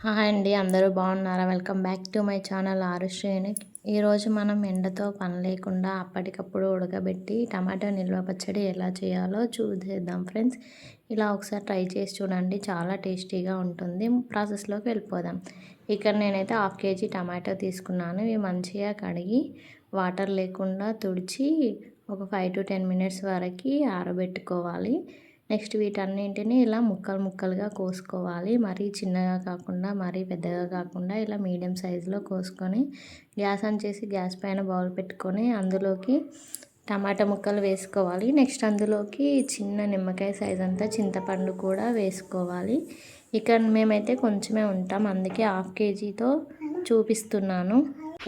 Hi అండి, అందరూ బాగున్నారా? Welcome back to my channel Arushreni. ఈరోజు మనం ఎండతో పని లేకుండా అప్పటికప్పుడు ఉడకబెట్టి టమాటో నిల్వ పచ్చడి ఎలా చేయాలో చూసేద్దాం ఫ్రెండ్స్. ఇలా ఒకసారి ట్రై చేసి చూడండి, చాలా టేస్టీగా ఉంటుంది. ప్రాసెస్లోకి వెళ్ళిపోదాం. ఇక్కడ నేనైతే 1/2 kg టమాటో తీసుకున్నాను. ఇవి మంచిగా కడిగి వాటర్ లేకుండా తుడిచి ఒక 5 to 10 minutes వరకు ఆరబెట్టుకోవాలి. నెక్స్ట్ వీటన్నింటినీ ఇలా ముక్కలు ముక్కలుగా కోసుకోవాలి. మరీ చిన్నగా కాకుండా మరీ పెద్దగా కాకుండా ఇలా మీడియం సైజులో కోసుకొని గ్యాస్ ఆన్ చేసి గ్యాస్ పైన బౌల్ పెట్టుకొని అందులోకి టమాటా ముక్కలు వేసుకోవాలి. నెక్స్ట్ అందులోకి చిన్న నిమ్మకాయ సైజ్ అంతా చింతపండు కూడా వేసుకోవాలి. ఇక్కడ మేమైతే కొంచెమే ఉంటాం, అందుకే 1/2 kgతో చూపిస్తున్నాను.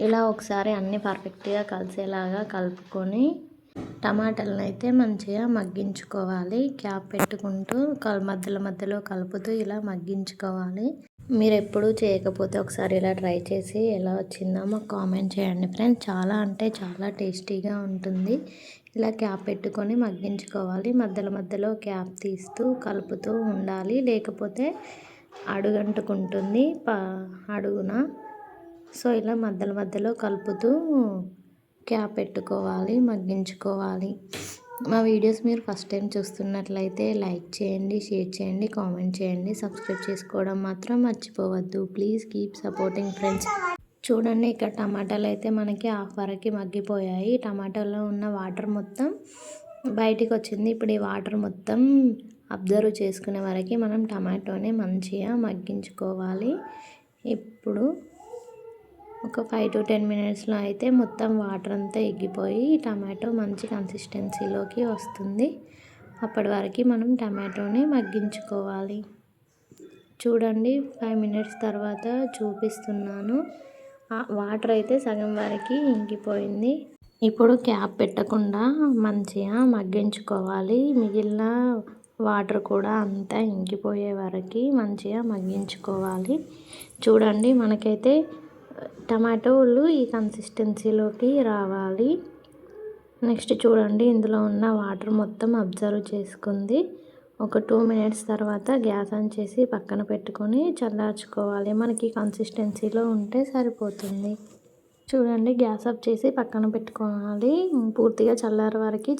ఇలా ఒకసారి అన్నీ పర్ఫెక్ట్గా కలిసేలాగా కలుపుకొని టమాటాలను అయితే మంచిగా మగ్గించుకోవాలి. క్యాప్ పెట్టుకుంటూ మధ్యలో కలుపుతూ ఇలా మగ్గించుకోవాలి. మీరు ఎప్పుడూ చేయకపోతే ఒకసారి ఇలా ట్రై చేసి ఎలా వచ్చిందో మాకు కామెంట్ చేయండి ఫ్రెండ్స్. చాలా అంటే చాలా టేస్టీగా ఉంటుంది. ఇలా క్యాప్ పెట్టుకొని మగ్గించుకోవాలి. మధ్యలో క్యాప్ తీస్తూ కలుపుతూ ఉండాలి, లేకపోతే అడుగంటుకుంటుంది అడుగున. సో ఇలా మధ్యలో కలుపుతూ క్యాప్ పెట్టుకోవాలి, మగ్గించుకోవాలి. మా వీడియోస్ మీరు ఫస్ట్ టైం చూస్తున్నట్లయితే లైక్ చేయండి, షేర్ చేయండి, కామెంట్ చేయండి. సబ్స్క్రైబ్ చేసుకోవడం మాత్రం మర్చిపోవద్దు. Please keep supporting friends. చూడండి, ఇక్కడ టమాటాలు అయితే మనకి 1/2 వరకు మగ్గిపోయాయి. టమాటాలో ఉన్న వాటర్ మొత్తం బయటికి వచ్చింది. ఇప్పుడు ఈ వాటర్ మొత్తం అబ్జర్వ్ చేసుకునే వరకు మనం టమాటోని మంచిగా మగ్గించుకోవాలి. ఇప్పుడు ఒక 5 to 10 minutesలో అయితే మొత్తం వాటర్ అంతా ఎగ్గిపోయి టమాటో మంచి కన్సిస్టెన్సీలోకి వస్తుంది. అప్పటి వరకు మనం టమాటోని మగ్గించుకోవాలి. చూడండి, 5 minutes తర్వాత చూపిస్తున్నాను. వాటర్ అయితే సగం వరకు ఇంకిపోయింది. ఇప్పుడు క్యాప్ పెట్టకుండా మంచిగా మగ్గించుకోవాలి. మిగిలిన వాటర్ కూడా అంతా ఇంకిపోయే వరకు మంచిగా మగ్గించుకోవాలి. చూడండి, మనకైతే టమాటోలు ఈ కన్సిస్టెన్సీలోకి రావాలి. నెక్స్ట్ చూడండి, ఇందులో ఉన్న వాటర్ మొత్తం అబ్జర్వ్ చేసుకుంది. ఒక 2 minutes తర్వాత గ్యాస్ ఆన్ చేసి పక్కన పెట్టుకొని చల్లార్చుకోవాలి. మనకి కన్సిస్టెన్సీలో ఉంటే సరిపోతుంది. చూడండి, గ్యాస్ ఆఫ్ చేసి పక్కన పెట్టుకోవాలి. పూర్తిగా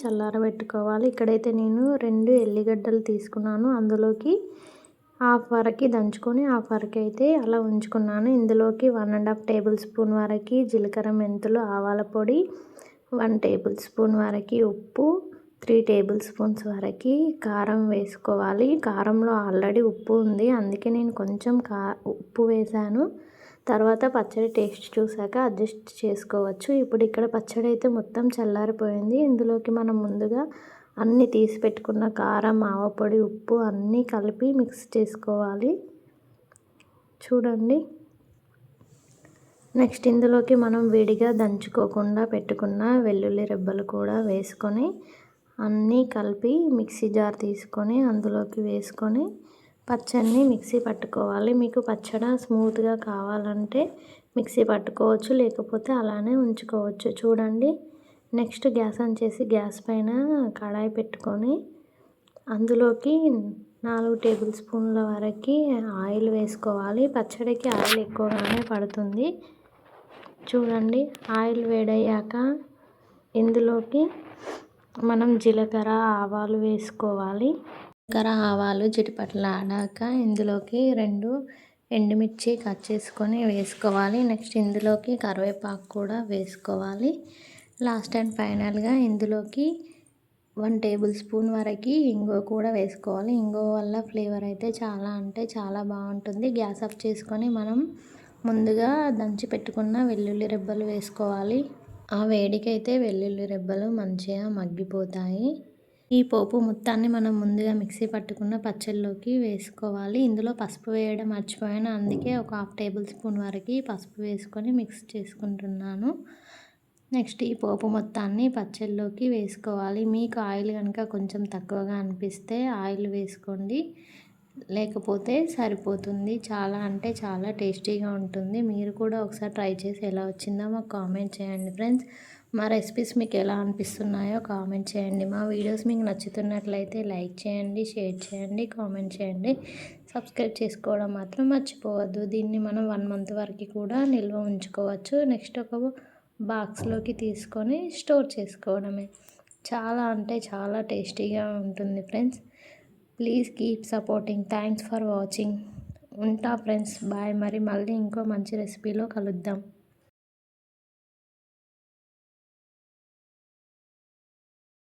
చల్లారబెట్టుకోవాలి. ఇక్కడైతే నేను 2 ఎల్లిగడ్డలు తీసుకున్నాను. అందులోకి 1/2 వరకు దంచుకొని 1/2 వరకు అయితే అలా ఉంచుకున్నాను. ఇందులోకి 1.5 tablespoon వరకు జీలకర్ర, మెంతులు, ఆవాల పొడి, 1 tablespoon వరకు ఉప్పు, 3 tablespoons వరకు కారం వేసుకోవాలి. కారంలో ఆల్రెడీ ఉప్పు ఉంది, అందుకే నేను కొంచెం ఉప్పు వేసాను. తర్వాత పచ్చడి టేస్ట్ చూసాక అడ్జస్ట్ చేసుకోవచ్చు. ఇప్పుడు ఇక్కడ పచ్చడి అయితే మొత్తం చల్లారిపోయింది. ఇందులోకి మనం ముందుగా అన్నీ తీసి పెట్టుకున్న కారం, ఆవపొడి, ఉప్పు అన్నీ కలిపి మిక్స్ చేసుకోవాలి. చూడండి, నెక్స్ట్ ఇందులోకి మనం విడిగా దంచుకోకుండా పెట్టుకున్న వెల్లుల్లి రెబ్బలు కూడా వేసుకొని అన్నీ కలిపి మిక్సీ జార్ తీసుకొని అందులోకి వేసుకొని పచ్చడిని మిక్సీ పట్టుకోవాలి. మీకు పచ్చడి స్మూత్గా కావాలంటే మిక్సీ పట్టుకోవచ్చు, లేకపోతే అలానే ఉంచుకోవచ్చు. చూడండి, నెక్స్ట్ గ్యాస్ ఆన్ చేసి గ్యాస్ పైన కడాయి పెట్టుకొని అందులోకి 4 tablespoons వరకు ఆయిల్ వేసుకోవాలి. పచ్చడికి ఆయిల్ ఎక్కువగానే పడుతుంది. చూడండి, ఆయిల్ వేడయ్యాక ఇందులోకి మనం జీలకర్ర, ఆవాలు వేసుకోవాలి. జీలకర్ర, ఆవాలు చిటపటలాడాక ఇందులోకి 2 ఎండుమిర్చి కట్ చేసుకొని వేసుకోవాలి. నెక్స్ట్ ఇందులోకి కరివేపాకు కూడా వేసుకోవాలి. లాస్ట్ అండ్ ఫైనల్గా ఇందులోకి 1 tablespoon వరకు ఇంగువ కూడా వేసుకోవాలి. ఇంగువ వల్ల ఫ్లేవర్ అయితే చాలా అంటే చాలా బాగుంటుంది. గ్యాస్ ఆఫ్ చేసుకొని మనం ముందుగా దంచి పెట్టుకున్న వెల్లుల్లి రెబ్బలు వేసుకోవాలి. ఆ వేడికైతే వెల్లుల్లి రెబ్బలు మంచిగా మగ్గిపోతాయి. ఈ పోపు మొత్తాన్ని మనం ముందుగా మిక్సీ పట్టుకున్న పచ్చళ్ళలోకి వేసుకోవాలి. ఇందులో పసుపు వేయడం మర్చిపోయాను, అందుకే ఒక 1/2 tablespoon వరకు పసుపు వేసుకొని మిక్స్ చేసుకుంటున్నాను. నెక్స్ట్ ఈ పోపు మొత్తాన్ని పచ్చళ్ళలోకి వేసుకోవాలి. మీకు ఆయిల్ కనుక కొంచెం తక్కువగా అనిపిస్తే ఆయిల్ వేసుకోండి, లేకపోతే సరిపోతుంది. చాలా అంటే చాలా టేస్టీగా ఉంటుంది. మీరు కూడా ఒకసారి ట్రై చేసి ఎలా వచ్చిందో మాకు కామెంట్ చేయండి ఫ్రెండ్స్. మా రెసిపీస్ మీకు ఎలా అనిపిస్తున్నాయో కామెంట్ చేయండి. మా వీడియోస్ మీకు నచ్చుతున్నట్లయితే లైక్ చేయండి, షేర్ చేయండి, కామెంట్ చేయండి. సబ్స్క్రైబ్ చేసుకోవడం మాత్రం మర్చిపోవద్దు. దీన్ని మనం 1 మంత్ వరకు కూడా నిల్వ ఉంచుకోవచ్చు. నెక్స్ట్ ఒక బాక్స్లోకి తీసుకొని స్టోర్ చేసుకోవడమే. చాలా అంటే చాలా టేస్టీగా ఉంటుంది friends. Please keep supporting. Thanks for watching. ఉంటా ఫ్రెండ్స్. బాయ్. మరి మళ్ళీ ఇంకో మంచి రెసిపీలో కలుద్దాం.